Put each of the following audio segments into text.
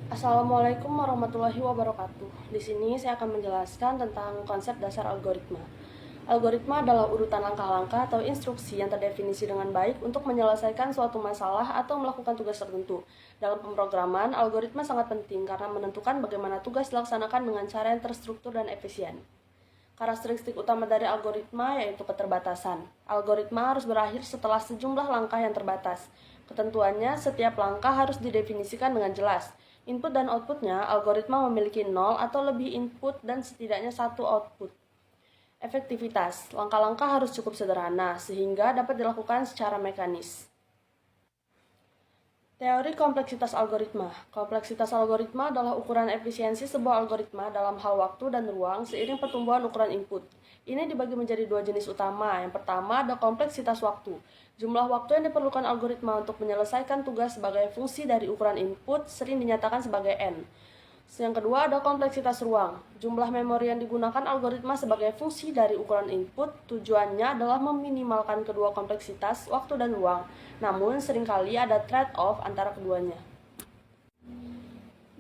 Assalamualaikum warahmatullahi wabarakatuh. Di sini saya akan menjelaskan tentang konsep dasar algoritma. Algoritma adalah urutan langkah-langkah atau instruksi yang terdefinisi dengan baik untuk menyelesaikan suatu masalah atau melakukan tugas tertentu. Dalam pemrograman, algoritma sangat penting karena menentukan bagaimana tugas dilaksanakan dengan cara yang terstruktur dan efisien. Karakteristik utama dari algoritma yaitu keterbatasan. Algoritma harus berakhir setelah sejumlah langkah yang terbatas. Ketentuannya, setiap langkah harus didefinisikan dengan jelas. Input dan outputnya, algoritma memiliki 0 atau lebih input dan setidaknya satu output. Efektivitas, langkah-langkah harus cukup sederhana sehingga dapat dilakukan secara mekanis. Teori kompleksitas algoritma. Kompleksitas algoritma adalah ukuran efisiensi sebuah algoritma dalam hal waktu dan ruang seiring pertumbuhan ukuran input. Ini dibagi menjadi dua jenis utama. Yang pertama ada kompleksitas waktu. Jumlah waktu yang diperlukan algoritma untuk menyelesaikan tugas sebagai fungsi dari ukuran input sering dinyatakan sebagai N. Yang kedua ada kompleksitas ruang. Jumlah memori yang digunakan algoritma sebagai fungsi dari ukuran input tujuannya adalah meminimalkan kedua kompleksitas waktu dan ruang. Namun seringkali ada trade-off antara keduanya.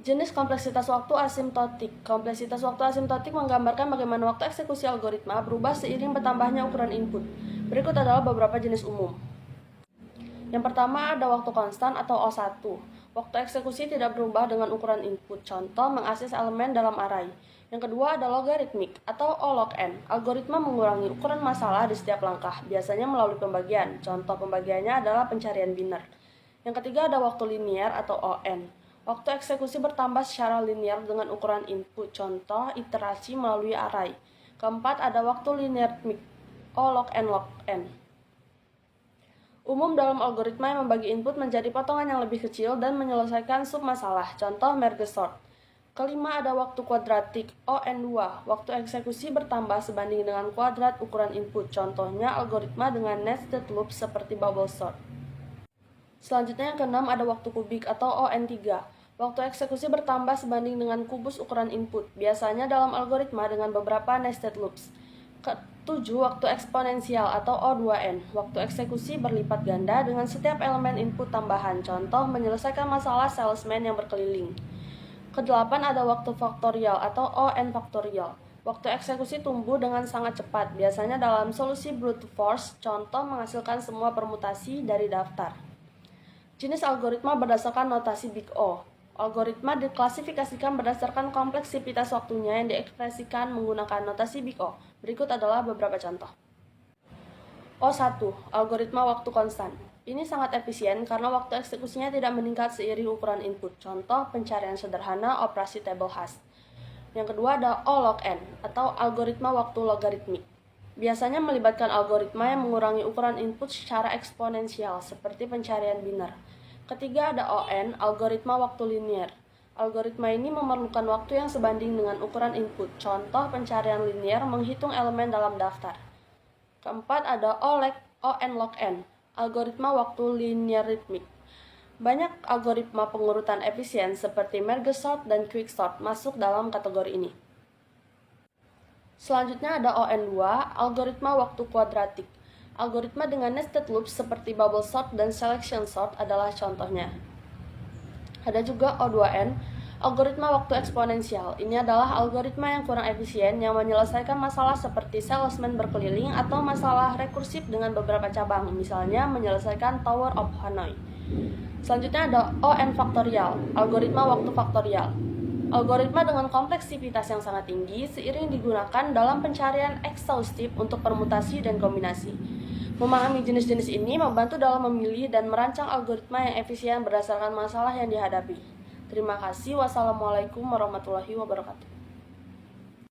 Jenis kompleksitas waktu asimptotik. Kompleksitas waktu asimptotik menggambarkan bagaimana waktu eksekusi algoritma berubah seiring bertambahnya ukuran input. Berikut adalah beberapa jenis umum. Yang pertama ada waktu konstan atau O1. Waktu eksekusi tidak berubah dengan ukuran input, contoh mengakses elemen dalam array. Yang kedua ada logaritmik atau O log n. Algoritma mengurangi ukuran masalah di setiap langkah, biasanya melalui pembagian. Contoh pembagiannya adalah pencarian biner. Yang ketiga ada waktu linier atau ON. Waktu eksekusi bertambah secara linier dengan ukuran input, contoh iterasi melalui array. Keempat ada waktu linearitmik, O log n. Umum dalam algoritma yang membagi input menjadi potongan yang lebih kecil dan menyelesaikan submasalah, contoh merge sort. Kelima ada waktu kuadratik, ON2. Waktu eksekusi bertambah sebanding dengan kuadrat ukuran input, contohnya algoritma dengan nested loop seperti bubble sort. Selanjutnya yang keenam ada waktu kubik atau ON3. Waktu eksekusi bertambah sebanding dengan kubus ukuran input, biasanya dalam algoritma dengan beberapa nested loops. Ketujuh, waktu eksponensial atau O2n. Waktu eksekusi berlipat ganda dengan setiap elemen input tambahan, contoh menyelesaikan masalah salesman yang berkeliling. Kedelapan ada waktu faktorial atau ON faktorial. Waktu eksekusi tumbuh dengan sangat cepat, biasanya dalam solusi brute force, contoh menghasilkan semua permutasi dari daftar. Jenis algoritma berdasarkan notasi Big O. Algoritma diklasifikasikan berdasarkan kompleksitas waktunya yang diekspresikan menggunakan notasi Big O. Berikut adalah beberapa contoh. O1, algoritma waktu konstan. Ini sangat efisien karena waktu eksekusinya tidak meningkat seiring ukuran input. Contoh pencarian sederhana operasi table hash. Yang kedua ada O log n atau algoritma waktu logaritmik. Biasanya melibatkan algoritma yang mengurangi ukuran input secara eksponensial seperti pencarian biner. Ketiga ada ON, algoritma waktu linier. Algoritma ini memerlukan waktu yang sebanding dengan ukuran input. Contoh pencarian linier menghitung elemen dalam daftar. Keempat ada ON log n, algoritma waktu linearitmik. Banyak algoritma pengurutan efisien seperti merge sort dan quick sort masuk dalam kategori ini. Selanjutnya ada ON2, algoritma waktu kuadratik. Algoritma dengan nested loops seperti bubble sort dan selection sort adalah contohnya. Ada juga O2n, algoritma waktu eksponensial. Ini adalah algoritma yang kurang efisien yang menyelesaikan masalah seperti salesman berkeliling atau masalah rekursif dengan beberapa cabang, misalnya menyelesaikan Tower of Hanoi. Selanjutnya ada ON faktorial, algoritma waktu faktorial. Algoritma dengan kompleksitas yang sangat tinggi seiring digunakan dalam pencarian eksaustif untuk permutasi dan kombinasi. Memahami jenis-jenis ini membantu dalam memilih dan merancang algoritma yang efisien berdasarkan masalah yang dihadapi. Terima kasih. Wassalamualaikum warahmatullahi wabarakatuh.